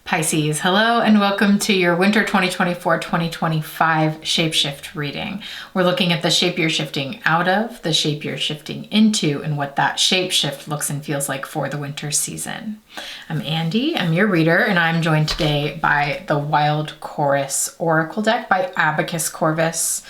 Pisces, hello and welcome to your winter 2024-2025 shapeshift reading. We're looking at the shape you're shifting out of, the shape you're shifting into, and what that shapeshift looks and feels like for the winter season. I'm Andy, I'm your reader, and I'm joined today by the Wild Chorus Oracle deck by Abacus Corvus.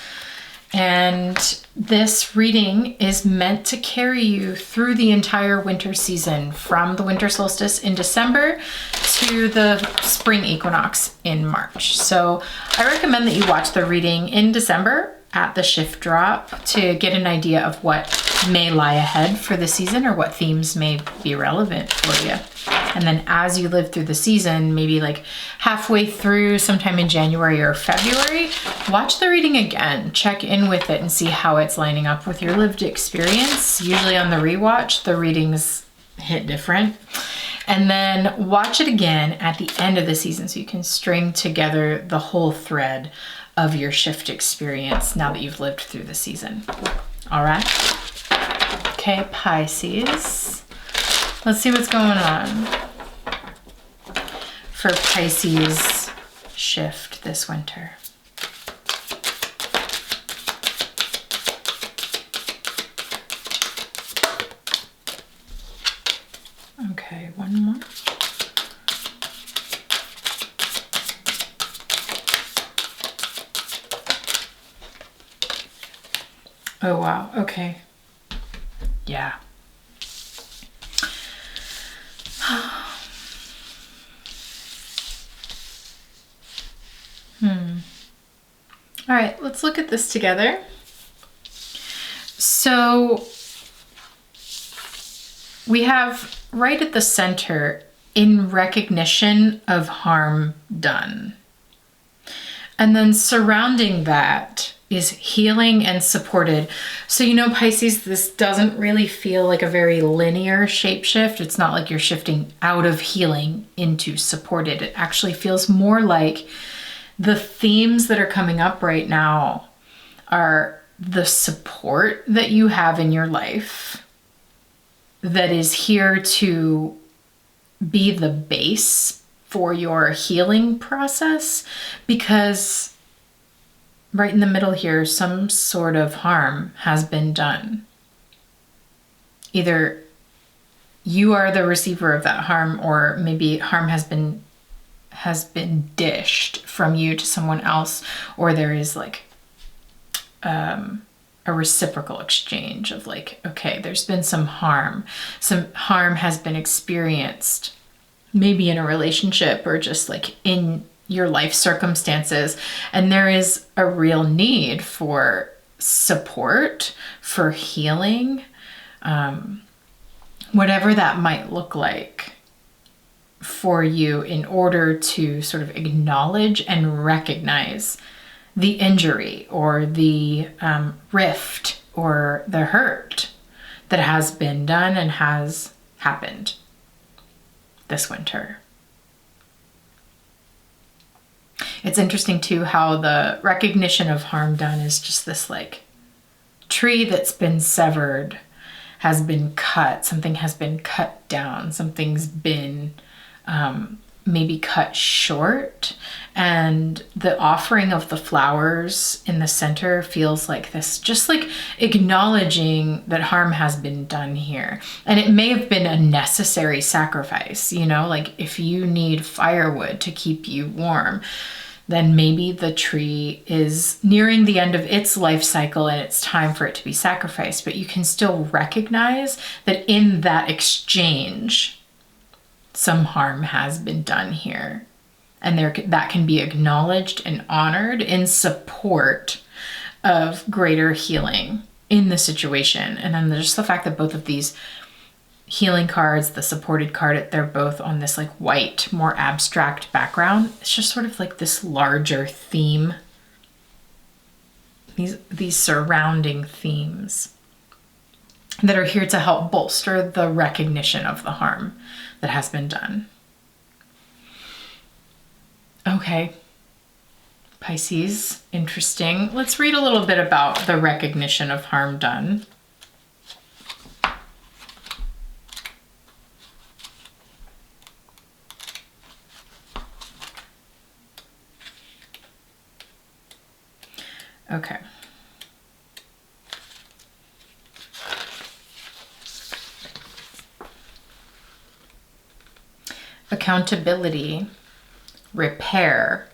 And this reading is meant to carry you through the entire winter season, from the winter solstice in December to the spring equinox in March. So I recommend that you watch the reading in December at the shift drop to get an idea of what may lie ahead for the season or what themes may be relevant for you. And then as you live through the season, maybe like halfway through, sometime in January or February, watch the reading again, check in with it and see how it's lining up with your lived experience. Usually on the rewatch, the readings hit different. And then watch it again at the end of the season so you can string together the whole thread of your shift experience now that you've lived through the season. All right. Okay, Pisces. Let's see what's going on for Pisces shift this winter. Okay, one more. Oh, wow. Okay. Yeah. All right, let's look at this together. So we have right at the center, in recognition of harm done. And then surrounding that is healing and supported. So, Pisces, this doesn't really feel like a very linear shape shift. It's not like you're shifting out of healing into supported. It actually feels more like the themes that are coming up right now are the support that you have in your life that is here to be the base for your healing process, because right in the middle here, some sort of harm has been done. Either you are the receiver of that harm, or maybe harm has been dished from you to someone else, or there is like a reciprocal exchange of like, okay, there's been some harm has been experienced, maybe in a relationship or just like in your life circumstances, and there is a real need for support, for healing, whatever that might look like for you, in order to sort of acknowledge and recognize the injury or the rift or the hurt that has been done and has happened this winter. It's interesting too how the recognition of harm done is just this like tree that's been severed, has been cut, something has been cut down, something's been maybe cut short, and the offering of the flowers in the center feels like this, just like acknowledging that harm has been done here. And it may have been a necessary sacrifice, like if you need firewood to keep you warm, then maybe the tree is nearing the end of its life cycle and it's time for it to be sacrificed. But you can still recognize that in that exchange, some harm has been done here, and that can be acknowledged and honored in support of greater healing in the situation. And then there's just the fact that both of these healing cards, the supported card, they're both on this like white, more abstract background. It's just sort of like this larger theme, these surrounding themes that are here to help bolster the recognition of the harm that has been done. Okay, Pisces, interesting. Let's read a little bit about the recognition of harm done. Okay. Accountability, repair,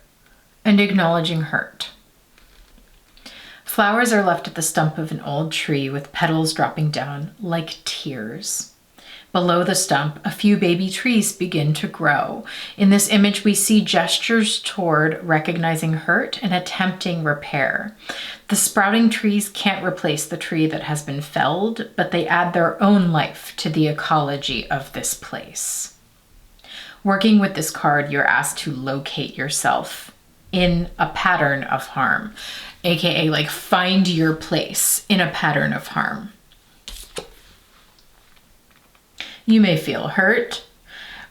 and acknowledging hurt. Flowers are left at the stump of an old tree with petals dropping down like tears. Below the stump, a few baby trees begin to grow. In this image, we see gestures toward recognizing hurt and attempting repair. The sprouting trees can't replace the tree that has been felled, but they add their own life to the ecology of this place. Working with this card, you're asked to locate yourself in a pattern of harm, aka like find your place in a pattern of harm. You may feel hurt,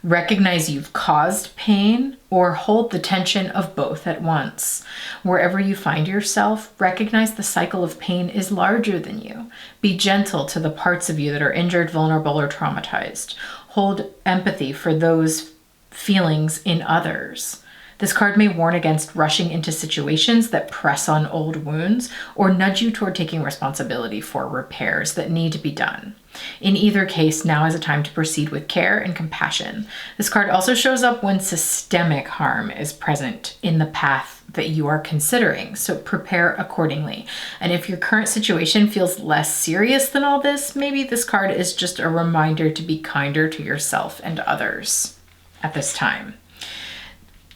recognize you've caused pain, or hold the tension of both at once. Wherever you find yourself, recognize the cycle of pain is larger than you. Be gentle to the parts of you that are injured, vulnerable, or traumatized. Hold empathy for those feelings in others. This card may warn against rushing into situations that press on old wounds or nudge you toward taking responsibility for repairs that need to be done. In either case, now is a time to proceed with care and compassion. This card also shows up when systemic harm is present in the path that you are considering, so prepare accordingly. And if your current situation feels less serious than all this, maybe this card is just a reminder to be kinder to yourself and others at this time.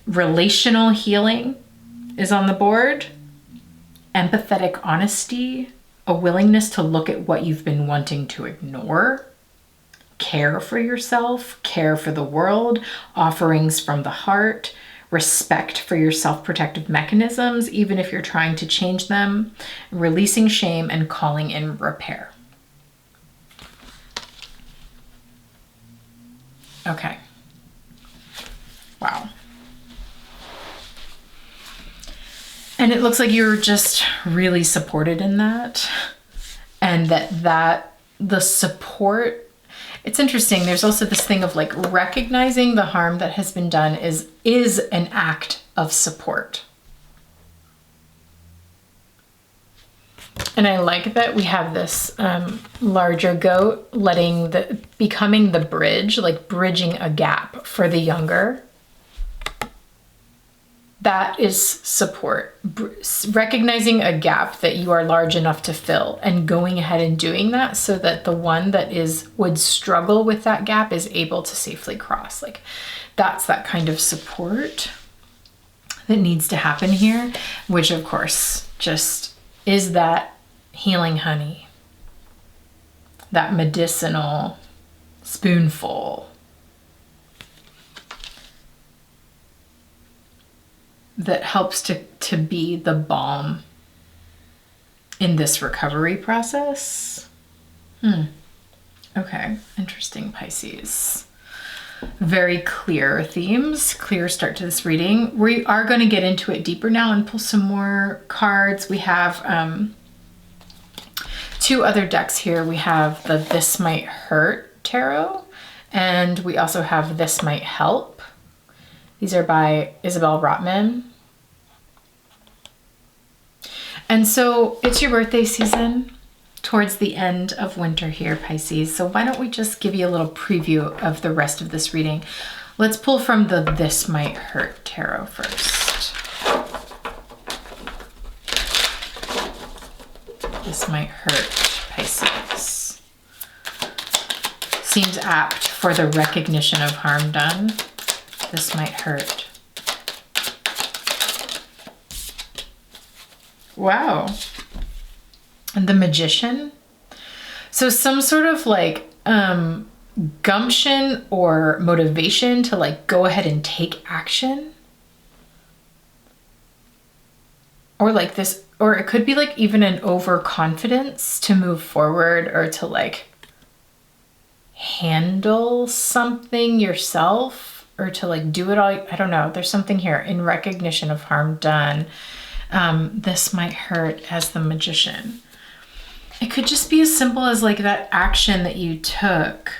Relational healing is on the board. Empathetic honesty, a willingness to look at what you've been wanting to ignore. Care for yourself, care for the world, offerings from the heart, respect for your self-protective mechanisms, even if you're trying to change them, releasing shame and calling in repair. Okay. Wow. And it looks like you're just really supported in that. And that the support, it's interesting. There's also this thing of like recognizing the harm that has been done is an act of support. And I like that we have this larger goat becoming the bridge, like bridging a gap for the younger. That is support. Recognizing a gap that you are large enough to fill and going ahead and doing that so that the one that would struggle with that gap is able to safely cross. Like that's that kind of support that needs to happen here, which of course just is that healing honey, that medicinal spoonful that helps to be the balm in this recovery process. Okay, interesting, Pisces. Very clear themes, clear start to this reading. We are going to get into it deeper now and pull some more cards. We have two other decks here. We have the This Might Hurt Tarot, and we also have This Might Help. These are by Isabella Rotman. And so it's your birthday season towards the end of winter here, Pisces. So why don't we just give you a little preview of the rest of this reading. Let's pull from the This Might Hurt Tarot first. This might hurt, Pisces. Seems apt for the recognition of harm done. This might hurt. Wow. And the Magician. So some sort of like gumption or motivation to like go ahead and take action. Or like this, or it could be like even an overconfidence to move forward or to like handle something yourself. Or to like do it all, I don't know. There's something here in recognition of harm done. This might hurt as the Magician. It could just be as simple as like that action that you took.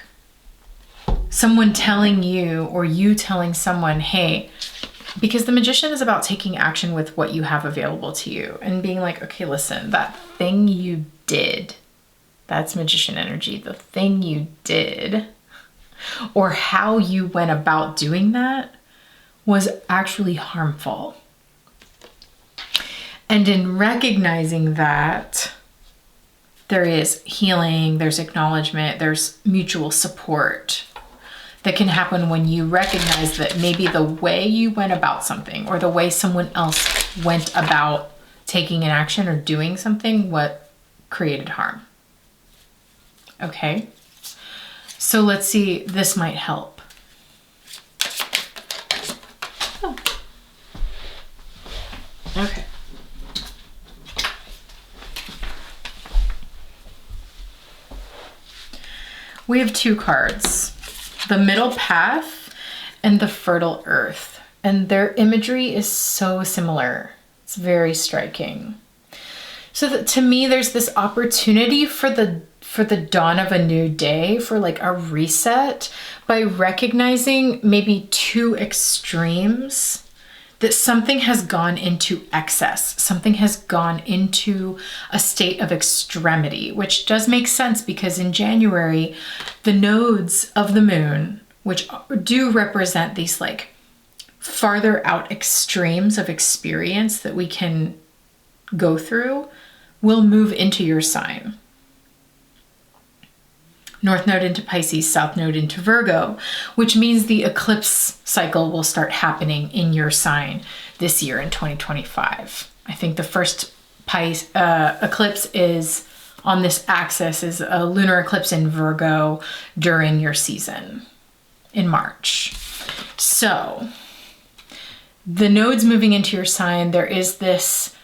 Someone telling you or you telling someone, hey, Because the Magician is about taking action with what you have available to you and being like, okay, listen, that thing you did, that's Magician energy. The thing you did or how you went about doing that was actually harmful. And in recognizing that, there is healing, there's acknowledgement, there's mutual support that can happen when you recognize that maybe the way you went about something or the way someone else went about taking an action or doing something, what created harm. Okay, so let's see, this might help. Oh. Okay. We have two cards, the Middle Path and the Fertile Earth, and their imagery is so similar. It's very striking. So that to me, there's this opportunity for the dawn of a new day, for like a reset, by recognizing maybe two extremes, that something has gone into excess, something has gone into a state of extremity, which does make sense because in January, the nodes of the moon, which do represent these like farther out extremes of experience that we can go through, will move into your sign. North node into Pisces, south node into Virgo, which means the eclipse cycle will start happening in your sign this year in 2025. I think the first eclipse is on this axis is a lunar eclipse in Virgo during your season in March. So the nodes moving into your sign, there is this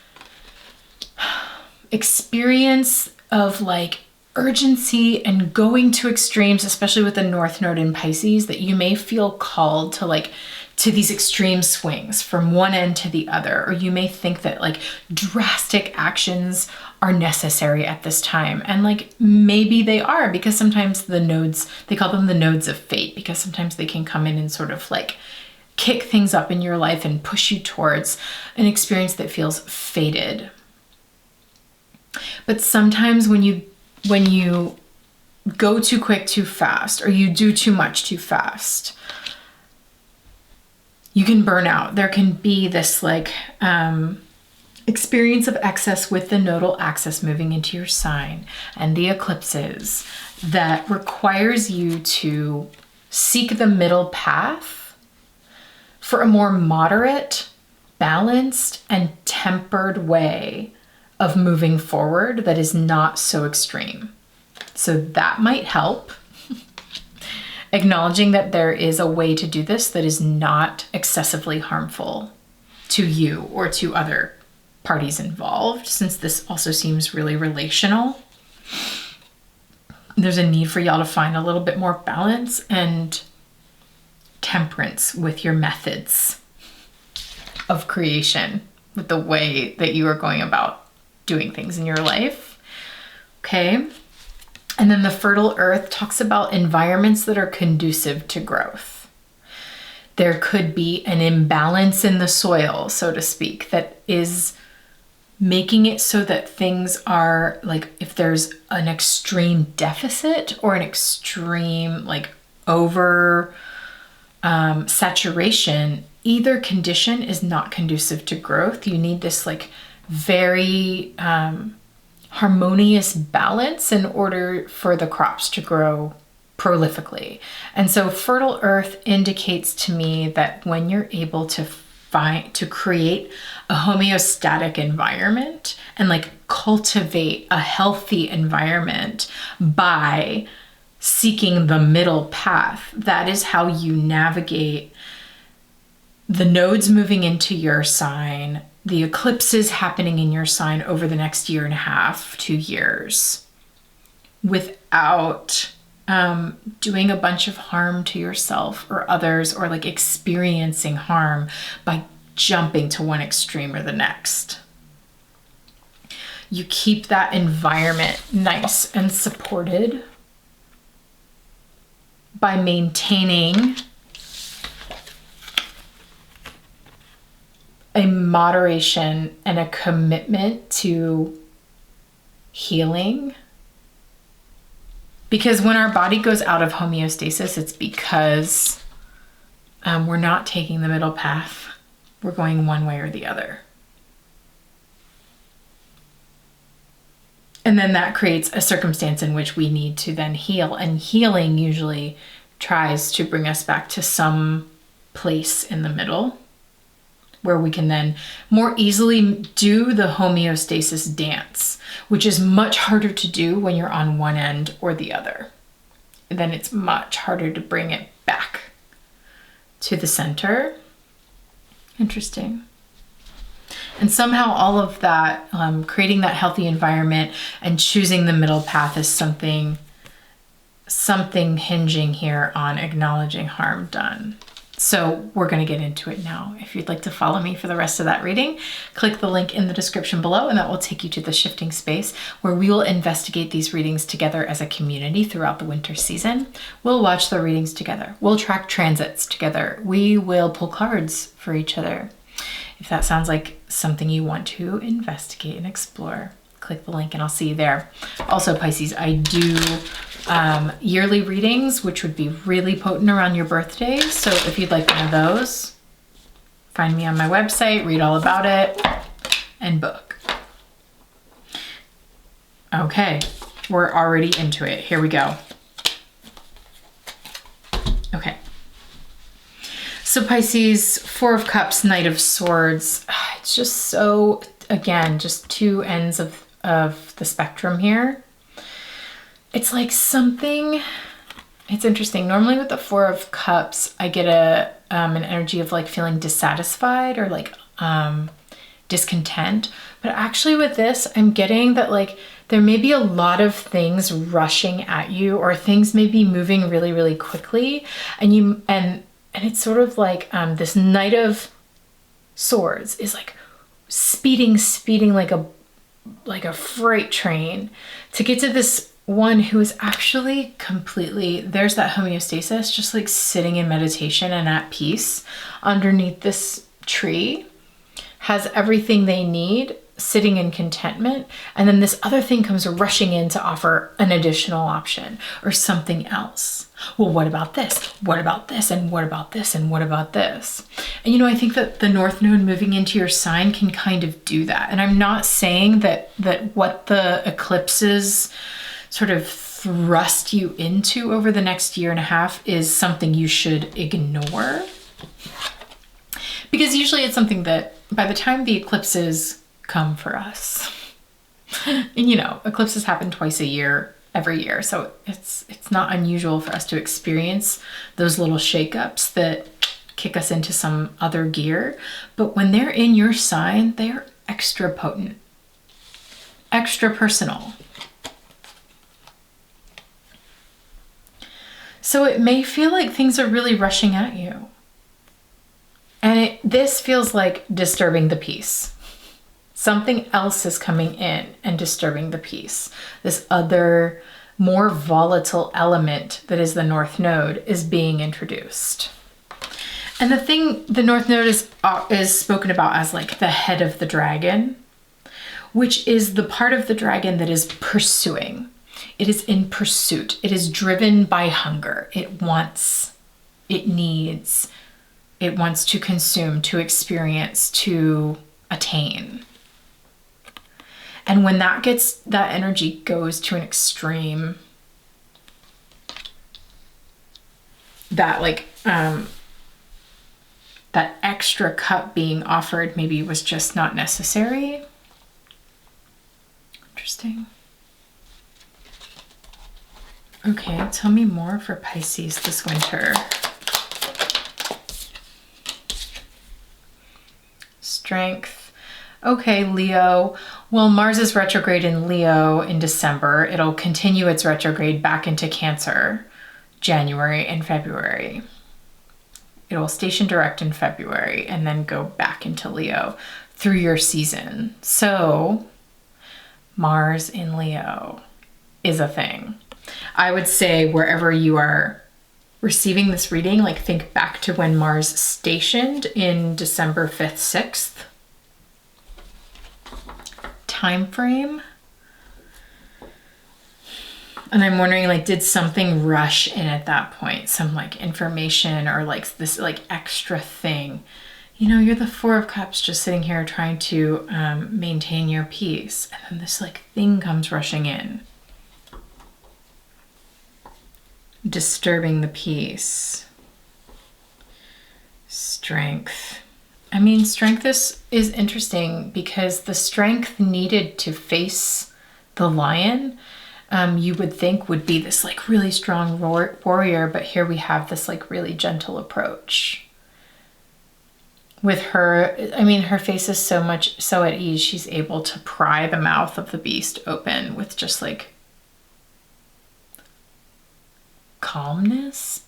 experience of like urgency and going to extremes, especially with the North node in Pisces, that you may feel called to these extreme swings from one end to the other, or you may think that like drastic actions are necessary at this time. And like maybe they are, because sometimes the nodes, they call them the nodes of fate, because sometimes they can come in and sort of like kick things up in your life and push you towards an experience that feels fated. But sometimes when you go too quick too fast, or you do too much too fast, you can burn out. There can be this like experience of excess with the nodal axis moving into your sign and the eclipses that requires you to seek the middle path for a more moderate, balanced, and tempered way of moving forward that is not so extreme. So that might help. Acknowledging that there is a way to do this that is not excessively harmful to you or to other parties involved, since this also seems really relational. There's a need for y'all to find a little bit more balance and temperance with your methods of creation, with the way that you are going about doing things in your life. Okay. And then the fertile earth talks about environments that are conducive to growth. There could be an imbalance in the soil, so to speak, that is making it so that things are like, if there's an extreme deficit or an extreme like over saturation, either condition is not conducive to growth. You need this like very harmonious balance in order for the crops to grow prolifically. And so fertile earth indicates to me that when you're able to create a homeostatic environment and like cultivate a healthy environment by seeking the middle path, that is how you navigate the nodes moving into your sign, the eclipses happening in your sign over the next 1.5 to 2 years, without doing a bunch of harm to yourself or others, or like experiencing harm by jumping to one extreme or the next. You keep that environment nice and supported by maintaining a moderation and a commitment to healing. Because when our body goes out of homeostasis, it's because we're not taking the middle path. We're going one way or the other. And then that creates a circumstance in which we need to then heal. And healing usually tries to bring us back to some place in the middle where we can then more easily do the homeostasis dance, which is much harder to do when you're on one end or the other. Then it's much harder to bring it back to the center. Interesting. And somehow all of that, creating that healthy environment and choosing the middle path is something hinging here on acknowledging harm done. So we're going to get into it now. If you'd like to follow me for the rest of that reading, click the link in the description below, and that will take you to the shifting space where we will investigate these readings together as a community throughout the winter season. We'll watch the readings together. We'll track transits together. We will pull cards for each other. If that sounds like something you want to investigate and explore, click the link and I'll see you there. Also, Pisces, I do yearly readings, which would be really potent around your birthday. So if you'd like one of those, find me on my website, read all about it, and book. Okay, we're already into it. Here we go. Okay. So Pisces, Four of Cups, Knight of Swords. It's just so, again, just two ends of the spectrum here. It's like something, it's interesting. Normally with the Four of Cups, I get an energy of like feeling dissatisfied or like discontent. But actually with this, I'm getting that like there may be a lot of things rushing at you, or things may be moving really, really quickly. And it's sort of like this Knight of Swords is like speeding like a freight train to get to this one who is actually completely, there's that homeostasis, just like sitting in meditation and at peace underneath this tree, has everything they need, sitting in contentment. And then this other thing comes rushing in to offer an additional option or something else. Well, what about this? What about this? And what about this? And what about this? And I think that the North Node moving into your sign can kind of do that. And I'm not saying that what the eclipses sort of thrust you into over the next year and a half is something you should ignore. Because usually it's something that by the time the eclipses come for us, and eclipses happen twice a year, every year. So it's not unusual for us to experience those little shakeups that kick us into some other gear. But when they're in your sign, they are extra potent, extra personal. So it may feel like things are really rushing at you. And this feels like disturbing the peace. Something else is coming in and disturbing the peace. This other, more volatile element that is the North Node is being introduced. And the North Node is spoken about as like the head of the dragon, which is the part of the dragon that is pursuing. It is in pursuit. It is driven by hunger. It wants, it needs, it wants to consume, to experience, to attain. And when that energy goes to an extreme, that extra cup being offered maybe was just not necessary. Interesting. Okay, tell me more for Pisces this winter. Strength. Okay, Leo. Well, Mars is retrograde in Leo in December. It'll continue its retrograde back into Cancer, January and February. It will station direct in February and then go back into Leo through your season. So Mars in Leo is a thing. I would say wherever you are receiving this reading, like think back to when Mars stationed in December 5th, 6th time frame. And I'm wondering, like, did something rush in at that point? Some like information or like this like extra thing. You know, you're the Four of Cups just sitting here trying to maintain your peace. And then this like thing comes rushing in. Disturbing the peace. Strength. I mean, strength is interesting because the strength needed to face the lion, you would think would be this like really strong warrior, but here we have this like really gentle approach. With her, I mean, her face is so at ease, she's able to pry the mouth of the beast open with just like calmness.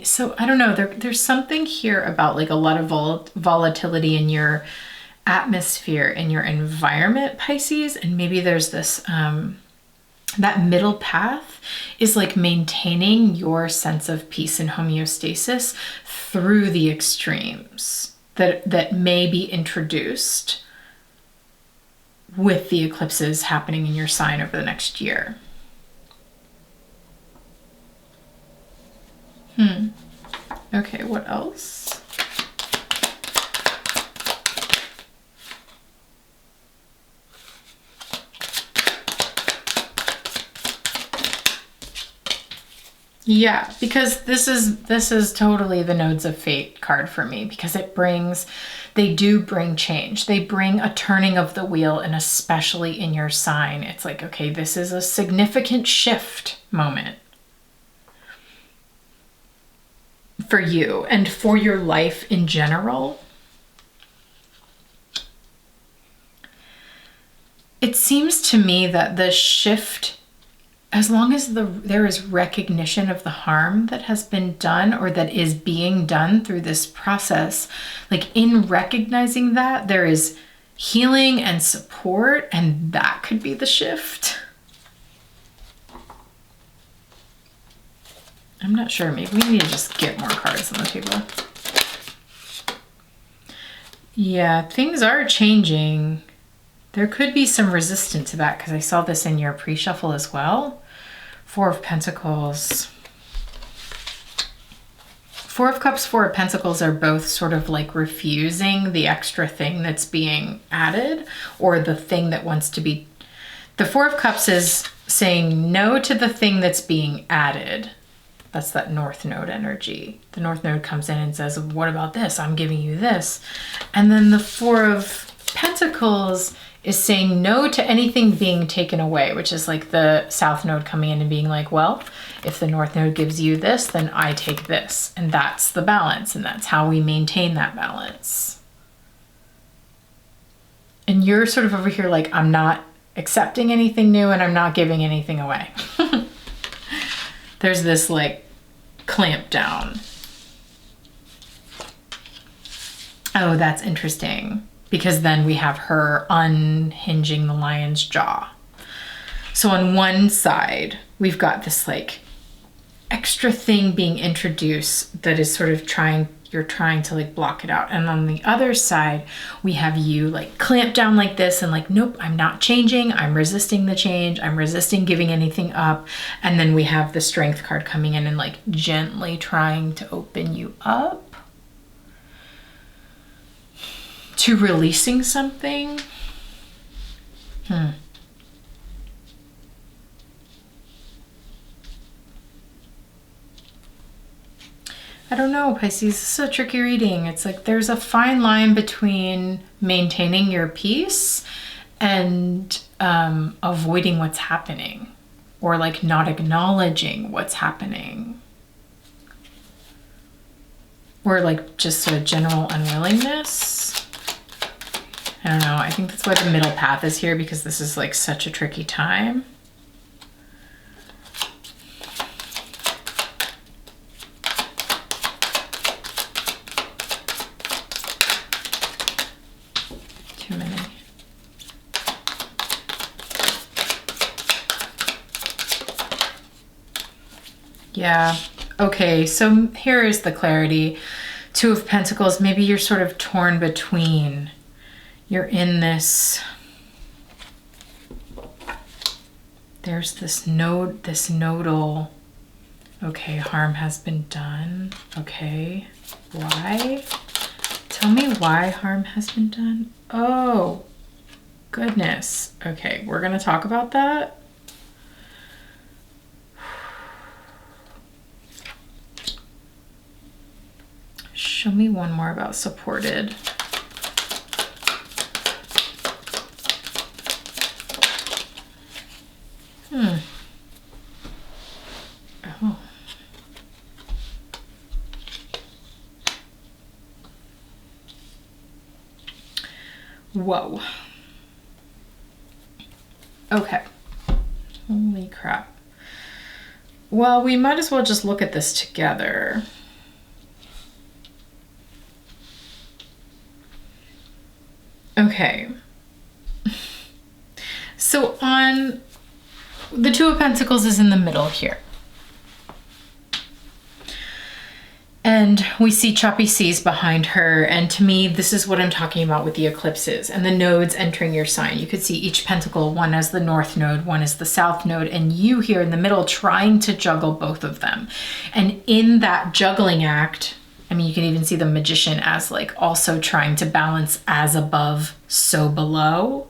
So I don't know, there's something here about like a lot of volatility in your atmosphere, in your environment, Pisces, and maybe there's this that middle path is like maintaining your sense of peace and homeostasis through the extremes that may be introduced with the eclipses happening in your sign over the next year. Okay, what else? Yeah, because this is totally the Nodes of Fate card for me, because they do bring change. They bring a turning of the wheel, and especially in your sign, it's like, okay, this is a significant shift moment for you and for your life in general. It seems to me that the shift, as long as there is recognition of the harm that has been done or that is being done through this process, like in recognizing that, there is healing and support, and that could be the shift. I'm not sure, maybe we need to just get more cards on the table. Yeah, things are changing. There could be some resistance to that because I saw this in your pre-shuffle as well. Four of Pentacles. Four of Cups, Four of Pentacles are both sort of like refusing the extra thing that's being added, or the thing that wants to be. The Four of Cups is saying no to the thing that's being added. That's that North Node energy. The North Node comes in and says, what about this? I'm giving you this. And then the Four of Pentacles is saying no to anything being taken away, which is like the South Node coming in and being like, well, if the North Node gives you this, then I take this. And that's the balance. And that's how we maintain that balance. And you're sort of over here like, I'm not accepting anything new and I'm not giving anything away. There's this like clamp down. Oh, that's interesting. Because then we have her unhinging the lion's jaw. So on one side, we've got this like extra thing being introduced that is sort of you're trying to like block it out. And on the other side, we have you like clamp down like this and like, nope, I'm not changing. I'm resisting the change. I'm resisting giving anything up. And then we have the Strength card coming in and like gently trying to open you up to releasing something. I don't know, Pisces, this is a tricky reading. It's like there's a fine line between maintaining your peace and avoiding what's happening, or like not acknowledging what's happening, or like just a general unwillingness. I don't know. I think that's why the middle path is here, because this is like such a tricky time. Too many. Yeah. Okay. So here is the clarity. Two of Pentacles. Maybe you're sort of torn between. You're in this There's this node, this nodal. Okay, harm has been done. Okay, why? Tell me why harm has been done. Oh, goodness. Okay, we're gonna talk about that. Show me one more about supported. Oh. Whoa. Okay. Holy crap. Well, we might as well just look at this together. Okay. So on the Two of Pentacles is in the middle here. And we see choppy seas behind her. And to me, this is what I'm talking about with the eclipses and the nodes entering your sign. You could see each pentacle, one as the north node, one as the south node, and you here in the middle trying to juggle both of them. And in that juggling act, I mean, you can even see the magician as like also trying to balance as above, so below.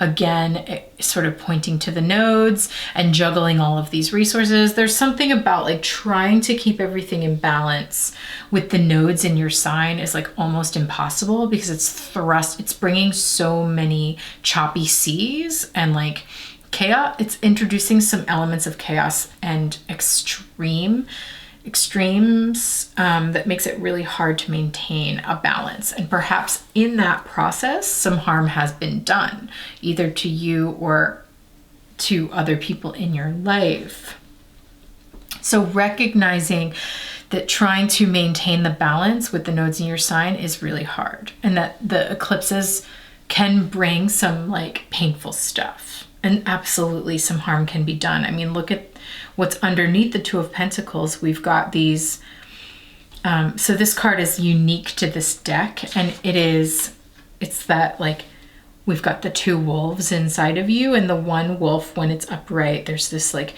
Again, sort of pointing to the nodes and juggling all of these resources. There's something about like trying to keep everything in balance with the nodes in your sign is like almost impossible because it's bringing so many choppy seas and like chaos. It's introducing some elements of chaos and extremes that makes it really hard to maintain a balance. And perhaps in that process, some harm has been done, either to you or to other people in your life. So recognizing that trying to maintain the balance with the nodes in your sign is really hard, and that the eclipses can bring some like painful stuff, and absolutely some harm can be done. I mean, look at what's underneath the Two of Pentacles. We've got these, so this card is unique to this deck, and it's that like, we've got the two wolves inside of you, and the one wolf, when it's upright, there's this like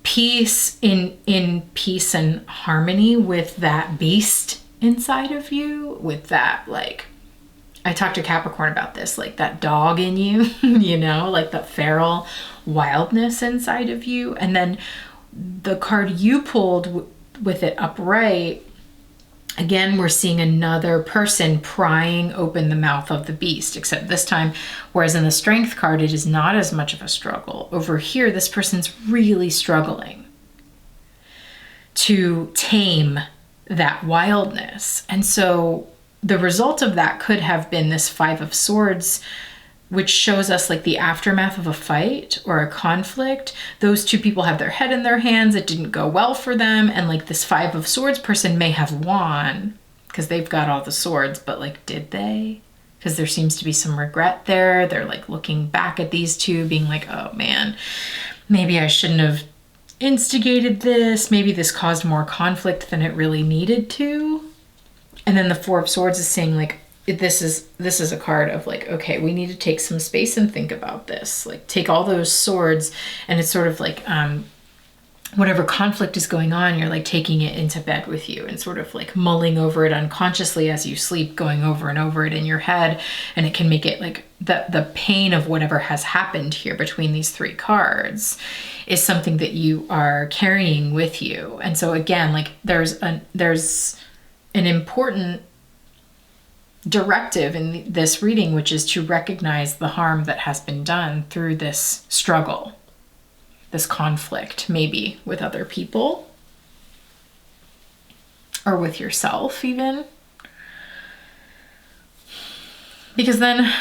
peace in peace and harmony with that beast inside of you, with that like, I talked to Capricorn about this, like that dog in you, you know, like that feral wildness inside of you. And then the card you pulled with it upright, again, we're seeing another person prying open the mouth of the beast, except this time, whereas in the Strength card, it is not as much of a struggle. Over here, this person's really struggling to tame that wildness. And so the result of that could have been this Five of Swords, which shows us like the aftermath of a fight or a conflict. Those two people have their head in their hands. It didn't go well for them. And like this Five of Swords person may have won because they've got all the swords, but like, did they? Because there seems to be some regret there. They're like looking back at these two being like, oh man, maybe I shouldn't have instigated this. Maybe this caused more conflict than it really needed to. And then the Four of Swords is saying like, this is a card of like, okay, we need to take some space and think about this. Like take all those swords, and it's sort of like whatever conflict is going on, you're like taking it into bed with you and sort of like mulling over it unconsciously as you sleep, going over and over it in your head. And it can make it like the pain of whatever has happened here between these three cards is something that you are carrying with you. And so again, like there's an important directive in this reading, which is to recognize the harm that has been done through this struggle, this conflict, maybe with other people or with yourself even. Because then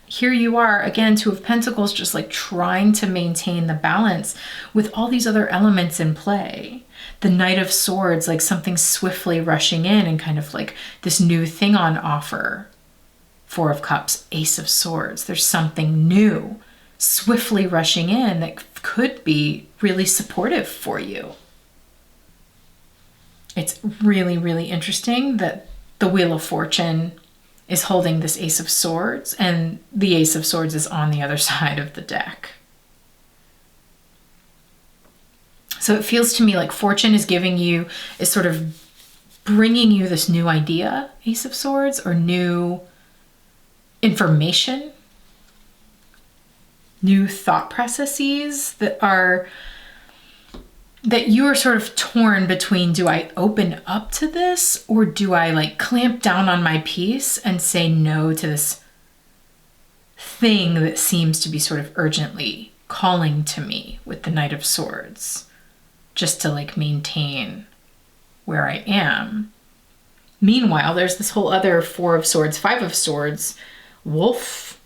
here you are again, Two of Pentacles, just like trying to maintain the balance with all these other elements in play. The Knight of Swords, like something swiftly rushing in and kind of like this new thing on offer. Four of Cups, Ace of Swords. There's something new swiftly rushing in that could be really supportive for you. It's really, really interesting that the Wheel of Fortune is holding this Ace of Swords, and the Ace of Swords is on the other side of the deck. So it feels to me like fortune is sort of bringing you this new idea, Ace of Swords, or new information, new thought processes that you are sort of torn between, do I open up to this, or do I like clamp down on my peace and say no to this thing that seems to be sort of urgently calling to me with the Knight of Swords, just to like maintain where I am. Meanwhile, there's this whole other Four of Swords, Five of Swords, wolf,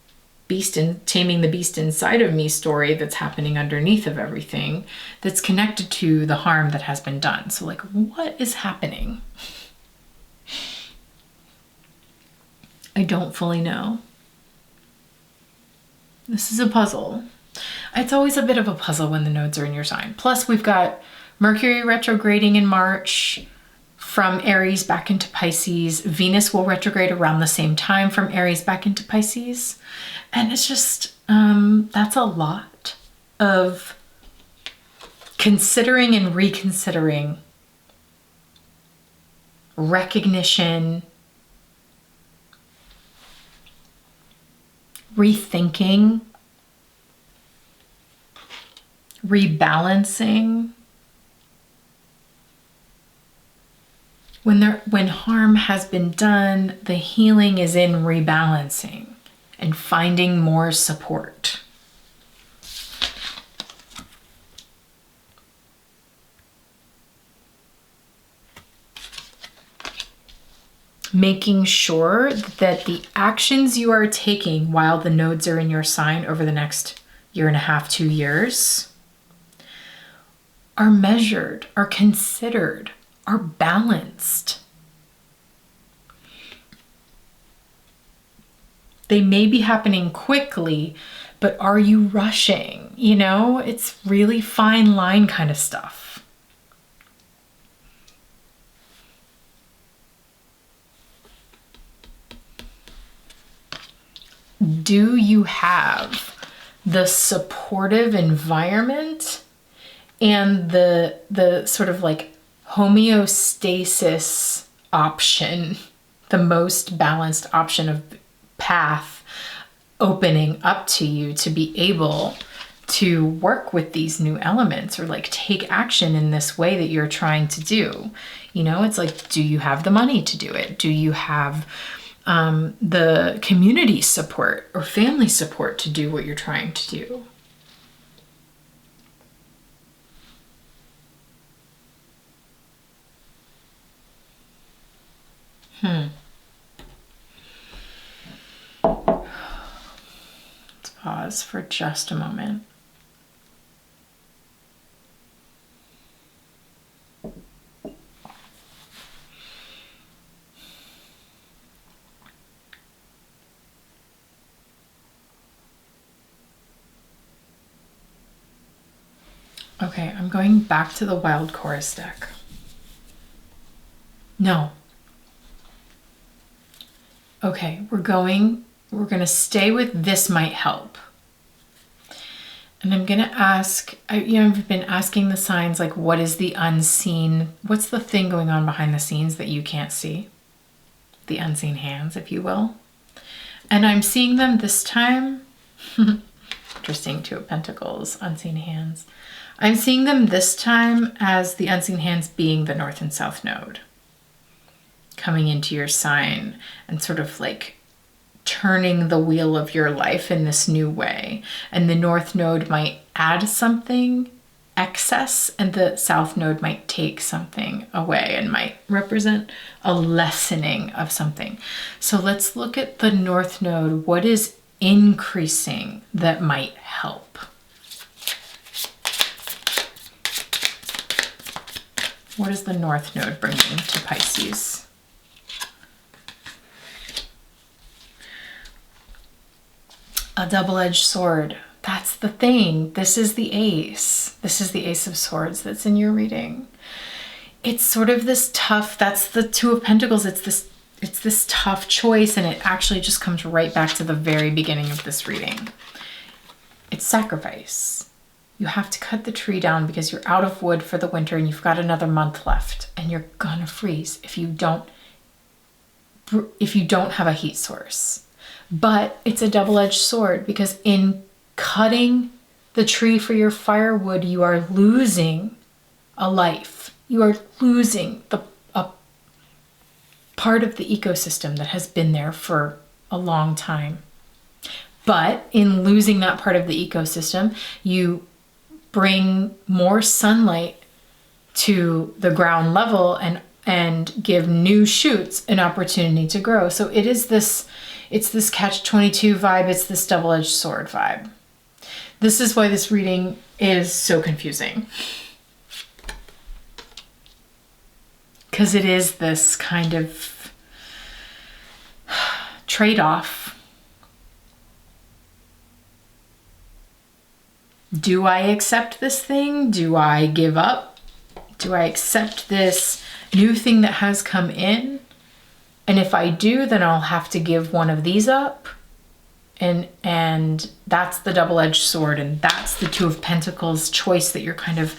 beast and taming the beast inside of me story that's happening underneath of everything, that's connected to the harm that has been done. So like, what is happening? I don't fully know. This is a puzzle. It's always a bit of a puzzle when the nodes are in your sign. Plus we've got Mercury retrograding in March from Aries back into Pisces. Venus will retrograde around the same time from Aries back into Pisces. And it's just, that's a lot of considering and reconsidering, recognition, rethinking, rebalancing. When harm has been done, the healing is in rebalancing and finding more support. Making sure that the actions you are taking while the nodes are in your sign over the next 1.5 to 2 years are measured, are considered, are balanced. They may be happening quickly, but are you rushing? You know, it's really fine line kind of stuff. Do you have the supportive environment and the sort of like homeostasis option, the most balanced option of path opening up to you to be able to work with these new elements, or like take action in this way that you're trying to do? You know, it's like, do you have the money to do it? Do you have the community support or family support to do what you're trying to do? Let's pause for just a moment. Okay, I'm going back to the Wild Chorus deck. No. Okay, we're going to stay with this might help. And I'm going to ask, I've been asking the signs, like, what is the unseen? What's the thing going on behind the scenes that you can't see? The unseen hands, if you will. And I'm seeing them this time. Interesting, Two of Pentacles, unseen hands. I'm seeing them this time as the unseen hands being the North and South node coming into your sign and sort of like turning the wheel of your life in this new way. And the North node might add something excess and the South node might take something away and might represent a lessening of something. So let's look at the North node. What is increasing that might help? What is the North node bringing to Pisces? A double-edged sword. That's the thing. This is the ace. This is the Ace of Swords that's in your reading. It's sort of this tough, that's the Two of Pentacles. It's this tough choice, and it actually just comes right back to the very beginning of this reading. It's sacrifice. you have to cut the tree down because you're out of wood for the winter and you've got another month left and you're gonna freeze if you don't have a heat source. But it's a double-edged sword because in cutting the tree for your firewood, you are losing a life. You are losing a part of the ecosystem that has been there for a long time. But in losing that part of the ecosystem, you bring more sunlight to the ground level and give new shoots an opportunity to grow. So it's this catch-22 vibe. It's this double-edged sword vibe. This is why this reading is so confusing. Because it is this kind of trade-off. Do I accept this thing? Do I give up? Do I accept this new thing that has come in? And if I do, then I'll have to give one of these up. And that's the double-edged sword, and that's the Two of Pentacles choice that you're kind of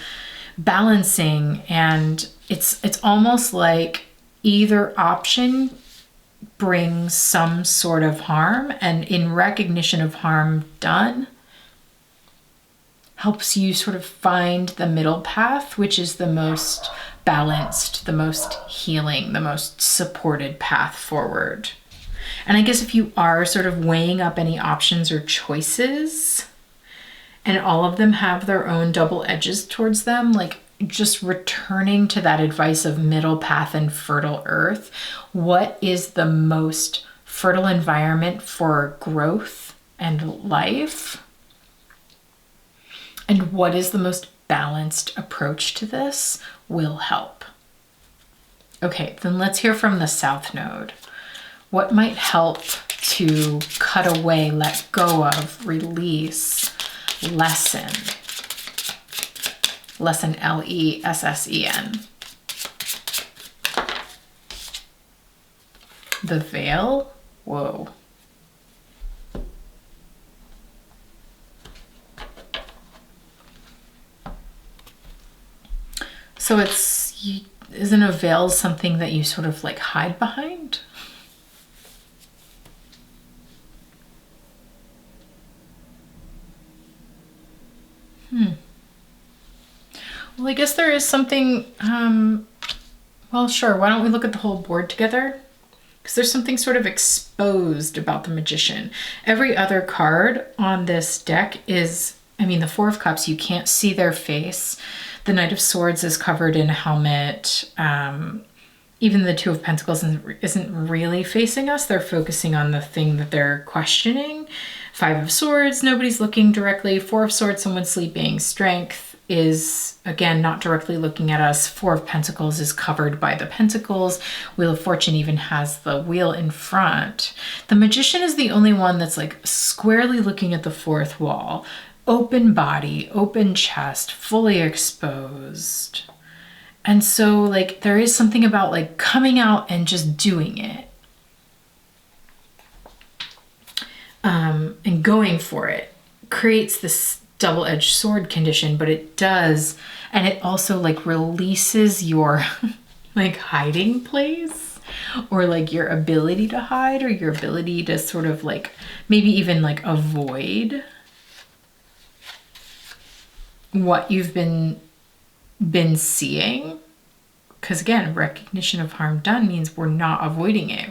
balancing. And it's almost like either option brings some sort of harm, and in recognition of harm done, helps you sort of find the middle path, which is the most balanced, the most healing, the most supported path forward. And I guess if you are sort of weighing up any options or choices, and all of them have their own double edges towards them, like just returning to that advice of middle path and fertile earth, what is the most fertile environment for growth and life? And what is the most balanced approach to this will help. Okay, then let's hear from the South Node. What might help to cut away, let go of, release, lessen? Lessen, L-E-S-S-E-N. The veil? Whoa. So isn't a veil something that you sort of like hide behind? Well, I guess there is something, well, sure. Why don't we look at the whole board together? Because there's something sort of exposed about the Magician. Every other card on this deck is, I mean, the Four of Cups, you can't see their face. The Knight of Swords is covered in a helmet. Even the Two of Pentacles isn't really facing us. They're focusing on the thing that they're questioning. Five of Swords, nobody's looking directly. Four of Swords, someone's sleeping. Strength is, again, not directly looking at us. Four of Pentacles is covered by the Pentacles. Wheel of Fortune even has the wheel in front. The Magician is the only one that's like squarely looking at the fourth wall. Open body, open chest, fully exposed. And so like there is something about like coming out and just doing it. And going for it creates this double-edged sword condition, but it does, and it also like releases your like hiding place, or like your ability to hide, or your ability to sort of like maybe even like avoid what you've been seeing. Because again, recognition of harm done means we're not avoiding it.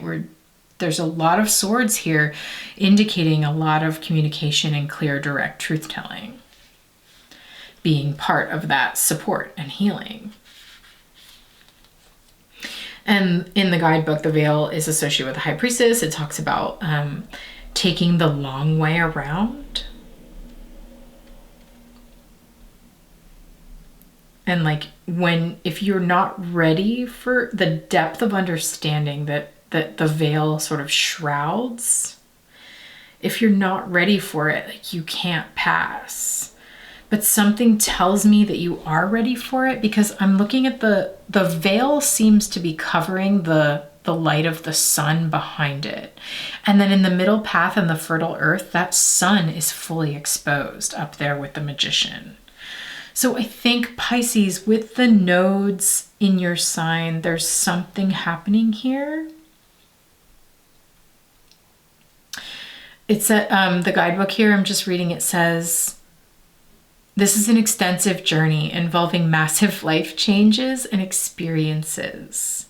There's a lot of swords here indicating a lot of communication and clear, direct truth-telling being part of that support and healing. And in the guidebook, the veil is associated with the High Priestess. It talks about taking the long way around. And like if you're not ready for the depth of understanding that the veil sort of shrouds, if you're not ready for it, like you can't pass. But something tells me that you are ready for it, because I'm looking at the veil seems to be covering the light of the sun behind it. And then in the middle path and the fertile earth, that sun is fully exposed up there with the Magician. So I think Pisces, with the nodes in your sign, there's something happening here. It's the guidebook here, I'm just reading, it says, this is an extensive journey involving massive life changes and experiences.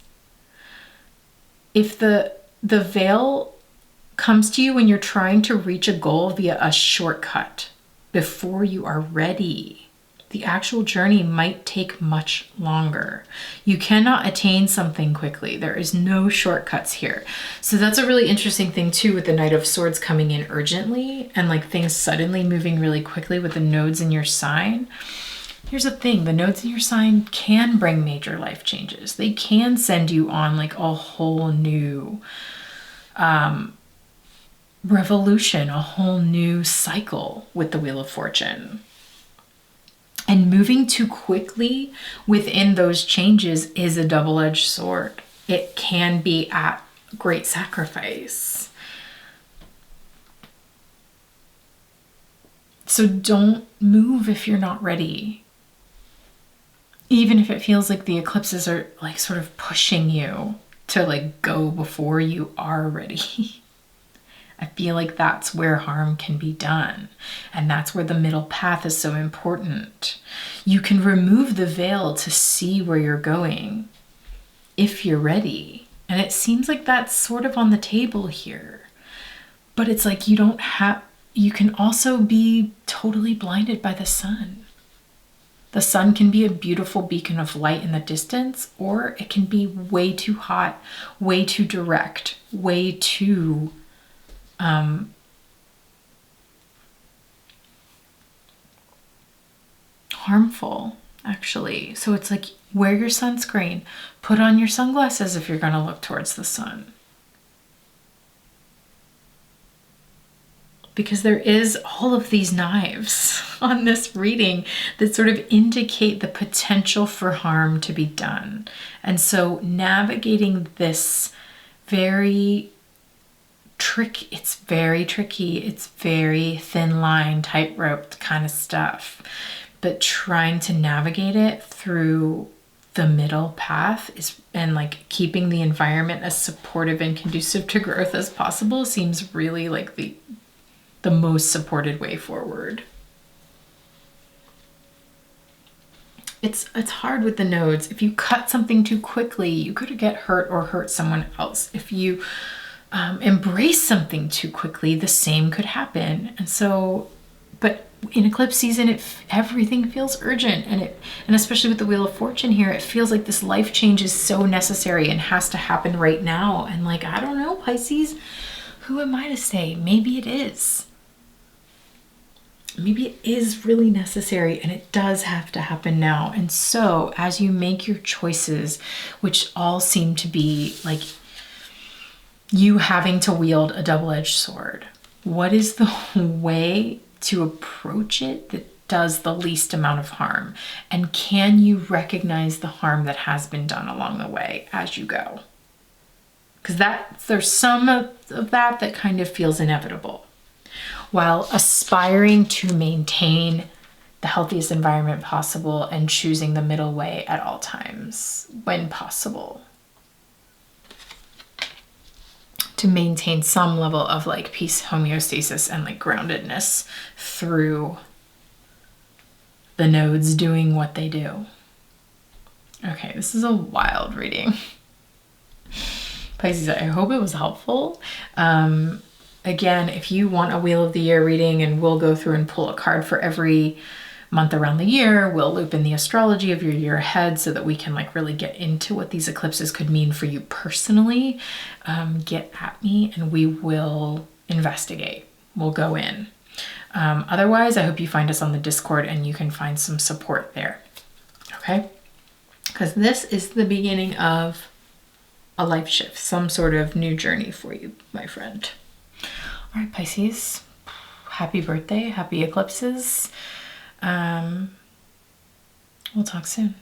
If the veil comes to you when you're trying to reach a goal via a shortcut before you are ready, the actual journey might take much longer. You cannot attain something quickly. There is no shortcuts here. So that's a really interesting thing too, with the Knight of Swords coming in urgently and like things suddenly moving really quickly with the nodes in your sign. Here's the thing, the nodes in your sign can bring major life changes. They can send you on like a whole new revolution, a whole new cycle with the Wheel of Fortune. And moving too quickly within those changes is a double-edged sword. It can be at great sacrifice. So don't move if you're not ready. Even if it feels like the eclipses are like sort of pushing you to like go before you are ready. I feel like that's where harm can be done. And that's where the middle path is so important. You can remove the veil to see where you're going if you're ready. And it seems like that's sort of on the table here. But it's like you can also be totally blinded by the sun. The sun can be a beautiful beacon of light in the distance, or it can be way too hot, way too direct, way too harmful, actually. So it's like, wear your sunscreen, put on your sunglasses if you're going to look towards the sun. Because there is all of these knives on this reading that sort of indicate the potential for harm to be done. And so navigating this it's very tricky. It's very thin line, tightrope kind of stuff. But trying to navigate it through the middle path and like keeping the environment as supportive and conducive to growth as possible seems really like the most supported way forward. It's hard with the nodes. If you cut something too quickly, you could get hurt or hurt someone else. If you embrace something too quickly, the same could happen. And so, but in eclipse season, everything feels urgent, and especially with the Wheel of Fortune here, it feels like this life change is so necessary and has to happen right now. And like, I don't know, Pisces, who am I to say? Maybe it is. Maybe it is really necessary and it does have to happen now. And so as you make your choices, which all seem to be like you having to wield a double-edged sword, what is the way to approach it that does the least amount of harm? And can you recognize the harm that has been done along the way as you go? Because there's some of that kind of feels inevitable, while aspiring to maintain the healthiest environment possible and choosing the middle way at all times when possible, to maintain some level of like peace, homeostasis, and like groundedness through the nodes doing what they do. Okay, this is a wild reading. Pisces, I hope it was helpful. Again, if you want a Wheel of the Year reading, and we'll go through and pull a card for every month around the year, we'll loop in the astrology of your year ahead so that we can like really get into what these eclipses could mean for you personally. Get at me and we will investigate. We'll go in. Otherwise, I hope you find us on the Discord and you can find some support there. Okay? Because this is the beginning of a life shift, some sort of new journey for you, my friend. All right, Pisces, happy birthday, happy eclipses. We'll talk soon.